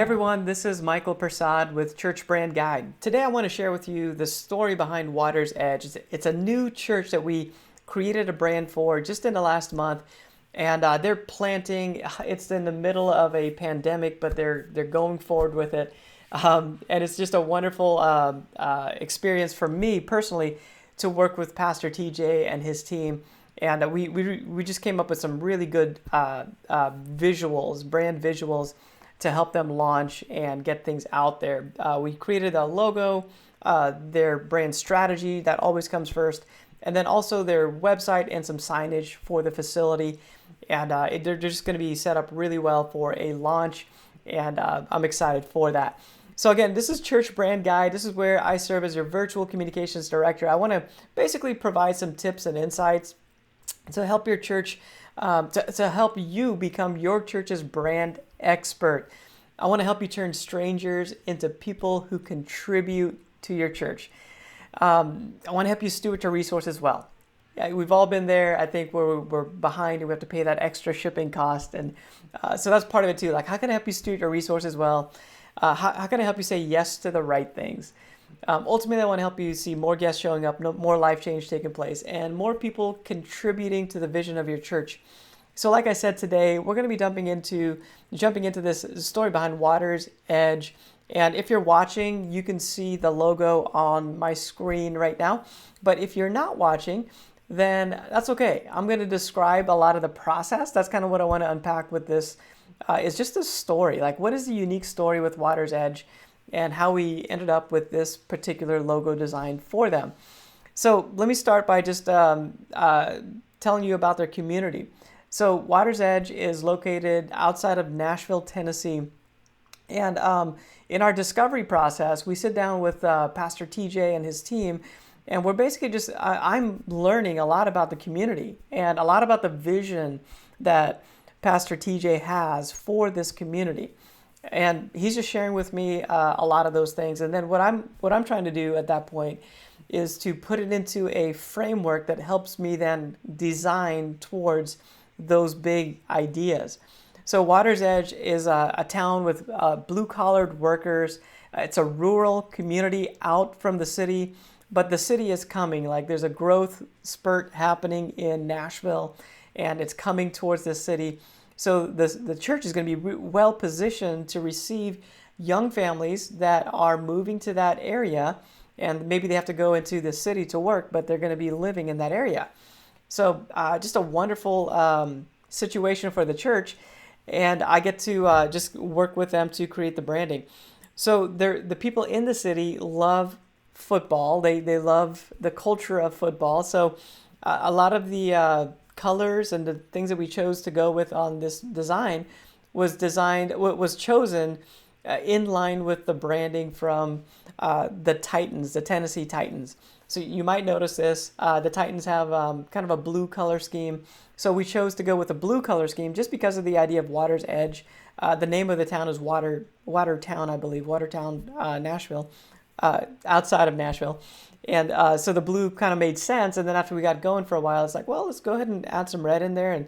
Hey everyone, this is Michael Prasad with Church Brand Guide. Today I want to share with you the story behind Water's Edge. It's a new church that we created a brand for just in the last month, and they're planting. It's in the middle of a pandemic, but they're going forward with it, and it's just a wonderful experience for me personally to work with Pastor TJ and his team. And we just came up with some really good visuals, brand visuals, to help them launch and get things out there. We created a logo, their brand strategy that always comes first, and then also their website and some signage for the facility. And they're just going to be set up really well for a launch, and I'm excited for that. So again, this is Church Brand Guide. This is where I serve as your virtual communications director. I want to basically provide some tips and insights to help your church, to help you become your church's brand expert. I want to help you turn strangers into people who contribute to your church. I want to help you steward your resources well. We've all been there. I think we're behind and we have to pay that extra shipping cost. And so that's part of it too. Like, how can I help you steward your resources well? How can I help you say yes to the right things? Ultimately, I want to help you see more guests showing up, more life change taking place, and more people contributing to the vision of your church. So like I said today, we're going to be jumping into this story behind Water's Edge. And if you're watching, you can see the logo on my screen right now. But if you're not watching, then that's okay. I'm going to describe a lot of the process. That's kind of what I want to unpack with this, is just a story. Like, what is the unique story with Water's Edge and how we ended up with this particular logo design for them. So let me start by just telling you about their community. So Water's Edge is located outside of Nashville, Tennessee. And in our discovery process, we sit down with Pastor TJ and his team, and we're basically just, I'm learning a lot about the community and a lot about the vision that Pastor TJ has for this community. And he's just sharing with me a lot of those things. And then what I'm trying to do at that point is to put it into a framework that helps me then design towards those big ideas. So Water's Edge is a town with blue-collared workers. It's a rural community out from the city, but the city is coming. Like, there's a growth spurt happening in Nashville, and it's coming towards the city. So the church is going to be well positioned to receive young families that are moving to that area, and maybe they have to go into the city to work, but they're going to be living in that area. So just a wonderful situation for the church, and I get to just work with them to create the branding. So the people in the city love football. They love the culture of football. So a lot of the colors and the things that we chose to go with on this design was chosen in line with the branding from the Titans, the Tennessee Titans. So you might notice this. The Titans have kind of a blue color scheme. So we chose to go with a blue color scheme just because of the idea of Water's Edge. The name of the town is Watertown, I believe, Watertown, Nashville, outside of Nashville. And so the blue kind of made sense. And then after we got going for a while, it's like, well, let's go ahead and add some red in there. And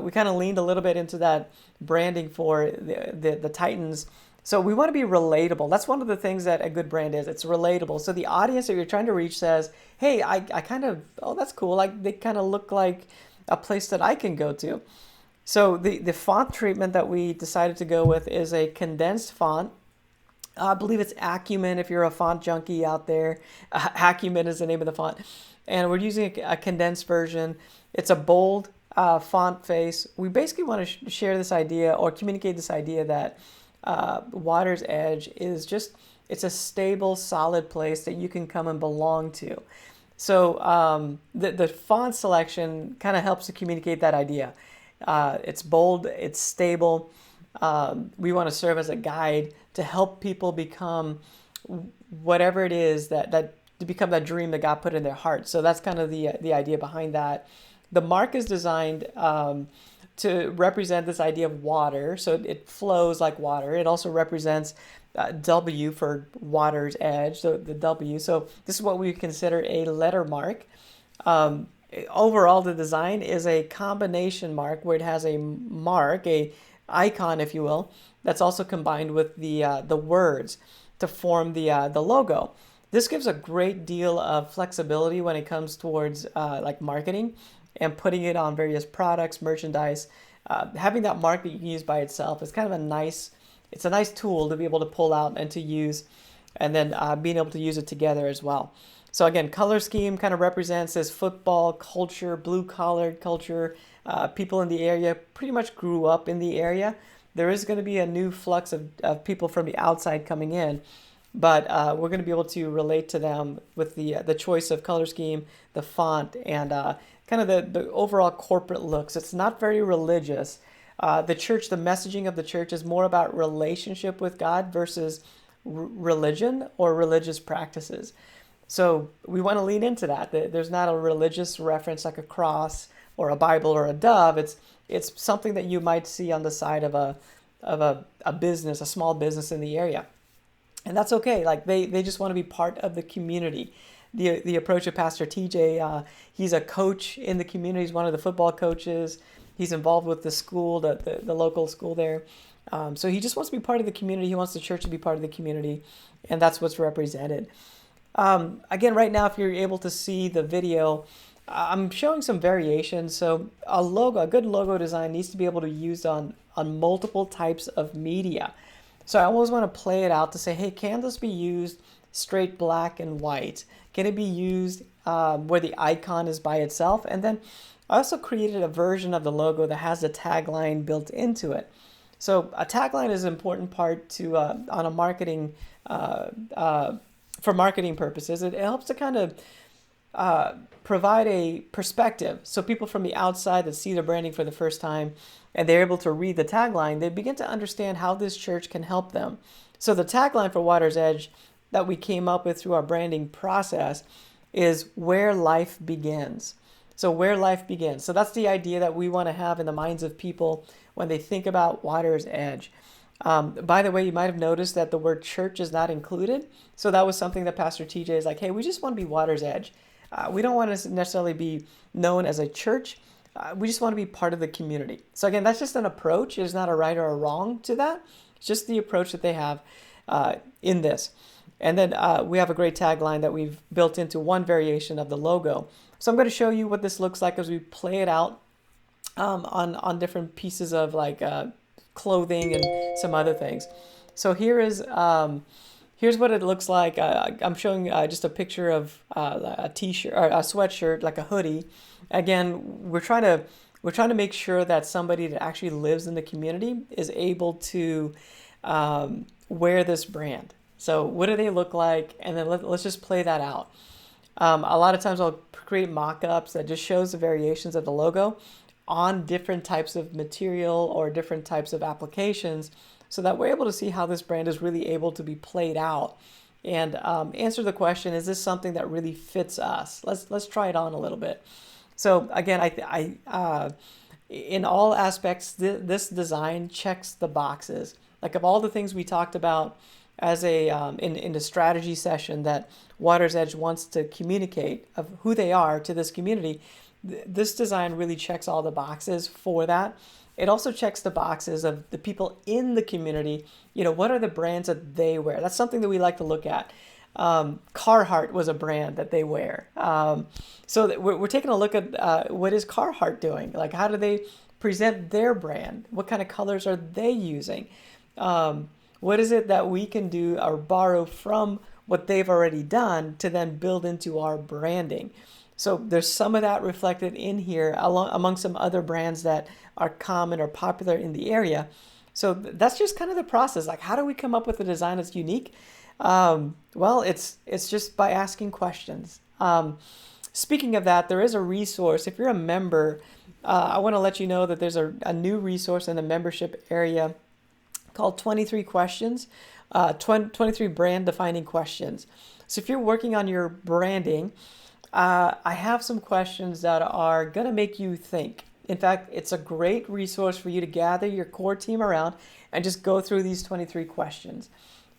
we kind of leaned a little bit into that branding for the Titans. So we want to be relatable. That's one of the things that a good brand is. It's relatable. So the audience that you're trying to reach says, hey, I kind of, oh, that's cool. Like, they kind of look like a place that I can go to. So the font treatment that we decided to go with is a condensed font. I believe it's Acumen if you're a font junkie out there. Acumen is the name of the font. And we're using a condensed version. It's a bold font face. We basically want to share this idea or communicate this idea that Water's Edge is just, it's a stable, solid place that you can come and belong to. So the font selection kind of helps to communicate that idea. It's bold, it's stable. We want to serve as a guide to help people become whatever it is that to become that dream that God put in their heart. So that's kind of the idea behind that. The mark is designed to represent this idea of water, so it flows like water. It also represents W for Water's Edge, so the W. So this is what we consider a letter mark. Overall, the design is a combination mark where it has a mark, a icon, if you will, that's also combined with the words to form the logo. This gives a great deal of flexibility when it comes towards like marketing and putting it on various products, merchandise. Having that mark that you can use by itself is kind of a nice, it's a nice tool to be able to pull out and to use, and then being able to use it together as well. So again, color scheme kind of represents this football culture, blue collar culture. People in the area pretty much grew up in the area. There is going to be a new flux of people from the outside coming in, but we're going to be able to relate to them with the choice of color scheme, the font, and kind of the overall corporate looks. It's not very religious. The church, the messaging of the church is more about relationship with God versus religion or religious practices. So we want to lean into that. There's not a religious reference like a cross or a Bible or a dove. It's something that you might see on the side of a business, a small business in the area. And that's okay. Like they just want to be part of the community. The approach of Pastor TJ, he's a coach in the community. He's one of the football coaches. He's involved with the school, the local school there. So he just wants to be part of the community. He wants the church to be part of the community, and that's what's represented. Again, right now, if you're able to see the video, I'm showing some variations. So a good logo design needs to be able to be used on multiple types of media. So I always want to play it out to say, hey, can this be used straight black and white? Can it be used where the icon is by itself? And then I also created a version of the logo that has a tagline built into it. So a tagline is an important part to on a marketing for marketing purposes. It helps to kind of provide a perspective. So people from the outside that see the branding for the first time and they're able to read the tagline, they begin to understand how this church can help them. So the tagline for Water's Edge that we came up with through our branding process is where life begins. So where life begins. So that's the idea that we want to have in the minds of people when they think about Water's Edge. By the way, you might have noticed that the word church is not included. So that was something that Pastor TJ is like, hey, we just want to be Water's Edge. We don't want to necessarily be known as a church. We just want to be part of the community. So again, that's just an approach. There's not a right or a wrong to that. It's just the approach that they have in this. And then we have a great tagline that we've built into one variation of the logo. So I'm going to show you what this looks like as we play it out on different pieces of like clothing and some other things. So here's what it looks like. I'm showing just a picture of a t-shirt or a sweatshirt, like a hoodie. Again, we're trying to make sure that somebody that actually lives in the community is able to wear this brand. So what do they look like? And then let's just play that out. A lot of times I'll create mock-ups that just shows the variations of the logo on different types of material or different types of applications so that we're able to see how this brand is really able to be played out and answer the question, is this something that really fits us? Let's try it on a little bit. So again, I in all aspects, this design checks the boxes. Like of all the things we talked about as a in the strategy session that Water's Edge wants to communicate of who they are to this community, this design really checks all the boxes for that. It also checks the boxes of the people in the community. You know, what are the brands that they wear? That's something that we like to look at. Carhartt was a brand that they wear. So we're taking a look at what is Carhartt doing? Like, how do they present their brand? What kind of colors are they using? What is it that we can do or borrow from what they've already done to then build into our branding? So there's some of that reflected in here among some other brands that are common or popular in the area. So that's just kind of the process. Like, how do we come up with a design that's unique? Well, it's just by asking questions. Speaking of that, there is a resource. If you're a member, I want to let you know that there's a new resource in the membership area called 23 Questions, 23 brand defining questions. So if you're working on your branding, I have some questions that are going to make you think. In fact, it's a great resource for you to gather your core team around and just go through these 23 questions.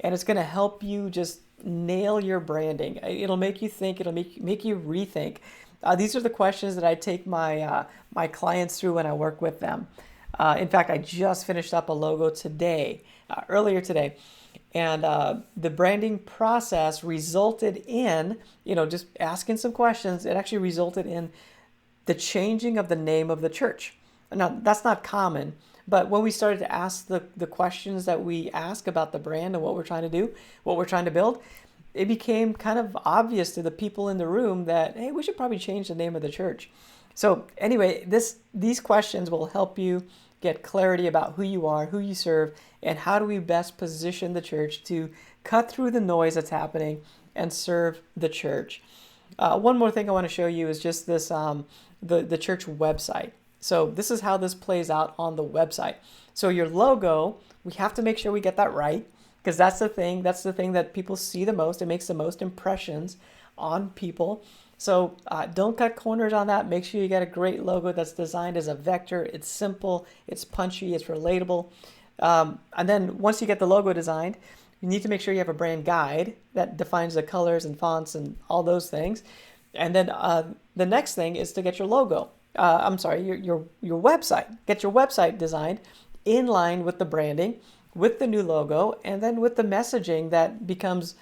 And it's going to help you just nail your branding. It'll make you think. It'll make you rethink. These are the questions that I take my clients through when I work with them. In fact, I just finished up a logo today, earlier today. And the branding process resulted in, just asking some questions. It actually resulted in the changing of the name of the church. Now, that's not common, but when we started to ask the questions that we ask about the brand and what we're trying to do, what we're trying to build, it became kind of obvious to the people in the room that, hey, we should probably change the name of the church. So anyway, these questions will help you get clarity about who you are, who you serve, and how do we best position the church to cut through the noise that's happening and serve the church. One more thing I want to show you is just this, the church website. So this is how this plays out on the website. So your logo, we have to make sure we get that right, because that's the thing that people see the most. It makes the most impressions on people. So don't cut corners on that. Make sure you get a great logo that's designed as a vector. It's simple, it's punchy, it's relatable. And then once you get the logo designed, you need to make sure you have a brand guide that defines the colors and fonts and all those things. And then the next thing is to get your logo. Your website. Get your website designed in line with the branding, with the new logo, and then with the messaging that becomes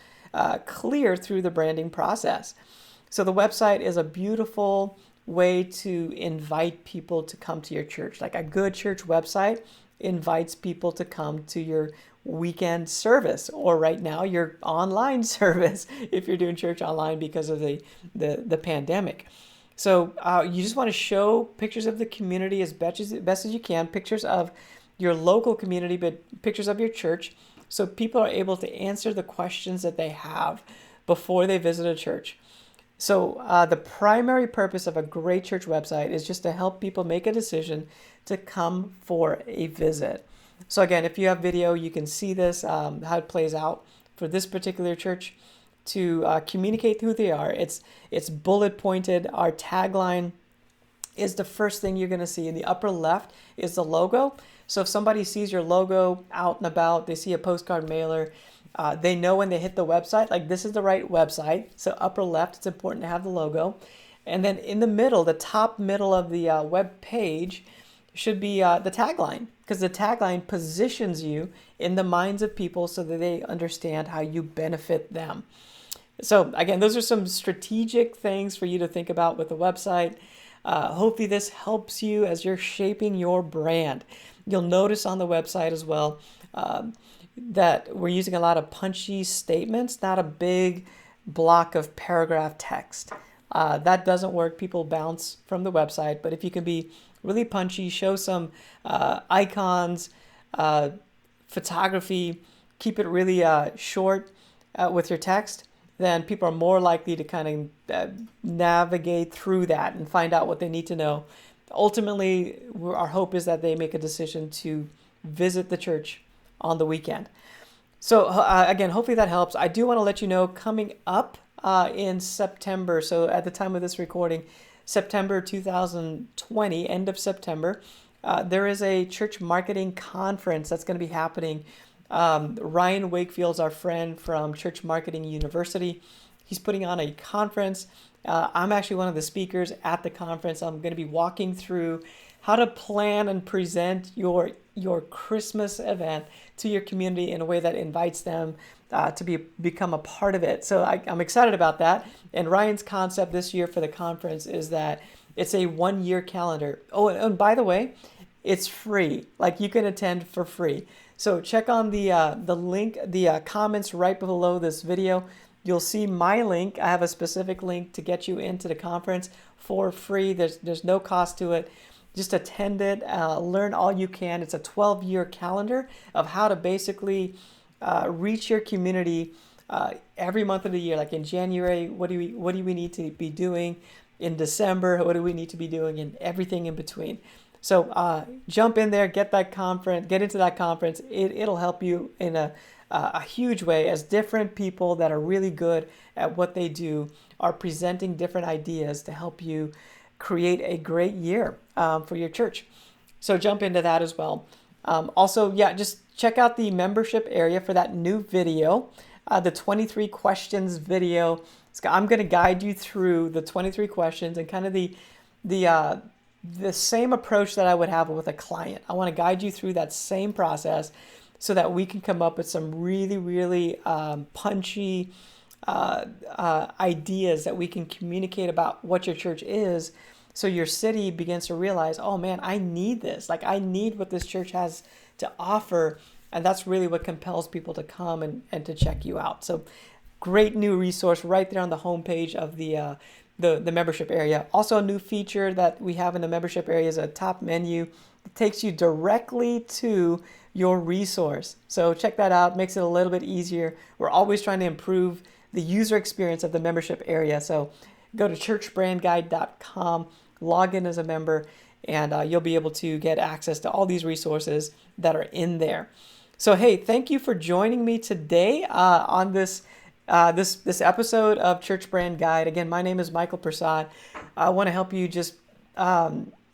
clear through the branding process. So the website is a beautiful way to invite people to come to your church. Like a good church website invites people to come to your weekend service, or right now your online service if you're doing church online because of the pandemic. So you just want to show pictures of the community as best as you can, pictures of your local community, but pictures of your church, so people are able to answer the questions that they have before they visit a church. So the primary purpose of a great church website is just to help people make a decision to come for a visit. So again, if you have video, you can see this, how it plays out for this particular church to communicate who they are. It's bullet pointed. Our tagline is the first thing you're going to see. In the upper left is the logo. So if somebody sees your logo out and about, they see a postcard mailer, they know when they hit the website, like this is the right website. So upper left, it's important to have the logo. And then in the middle, the top middle of the web page should be the tagline, because the tagline positions you in the minds of people so that they understand how you benefit them. So again, those are some strategic things for you to think about with the website. Hopefully this helps you as you're shaping your brand. You'll notice on the website as well that we're using a lot of punchy statements, not a big block of paragraph text. That doesn't work. People bounce from the website. But if you can be really punchy, show some icons, photography, keep it really short with your text, then people are more likely to kind of navigate through that and find out what they need to know. Ultimately, our hope is that they make a decision to visit the church on the weekend. So again, hopefully that helps. I do want to let you know, coming up in September, so at the time of this recording, September 2020, end of September, there is a church marketing conference that's going to be happening. Ryan Wakefield's our friend from Church Marketing University. He's putting on a conference. I'm actually one of the speakers at the conference. I'm going to be walking through how to plan and present your Christmas event to your community in a way that invites them to become a part of it. So I'm excited about that. And Ryan's concept this year for the conference is that it's a 1-year calendar. Oh, and by the way, it's free. Like you can attend for free. So check on the link, the comments right below this video. You'll see my link. I have a specific link to get you into the conference for free. There's no cost to it. Just attend it, learn all you can. It's a 12-year calendar of how to basically reach your community every month of the year. Like in January, what do we need to be doing? In December, what do we need to be doing? And everything in between. So jump in there, get into that conference. It'll help you in a huge way, as different people that are really good at what they do are presenting different ideas to help you create a great year for your church. So jump into that as well. Also, just check out the membership area for that new video, the 23 questions video. I'm going to guide you through the 23 questions and kind of the the same approach that I would have with a client. I want to guide you through that same process so that we can come up with some really, really punchy ideas that we can communicate about what your church is, so your city begins to realize, oh man, I need this. Like, I need what this church has to offer. And that's really what compels people to come and to check you out. So great new resource right there on the homepage of the membership area. Also, a new feature that we have in the membership area is a top menu. It takes you directly to your resource. So check that out. Makes it a little bit easier. We're always trying to improve the user experience of the membership area. So go to churchbrandguide.com, log in as a member, and you'll be able to get access to all these resources that are in there. So hey, thank you for joining me today on this episode of Church Brand Guide. Again, my name is Michael Prasad. I want to help you just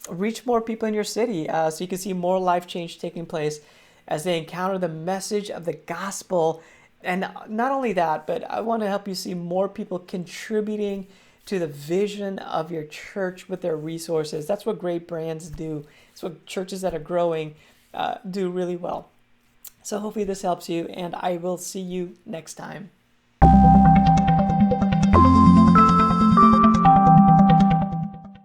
reach more people in your city so you can see more life change taking place as they encounter the message of the gospel. And not only that, but I want to help you see more people contributing to the vision of your church with their resources. That's what great brands do. It's what churches that are growing do really well. So hopefully this helps you, and I will see you next time.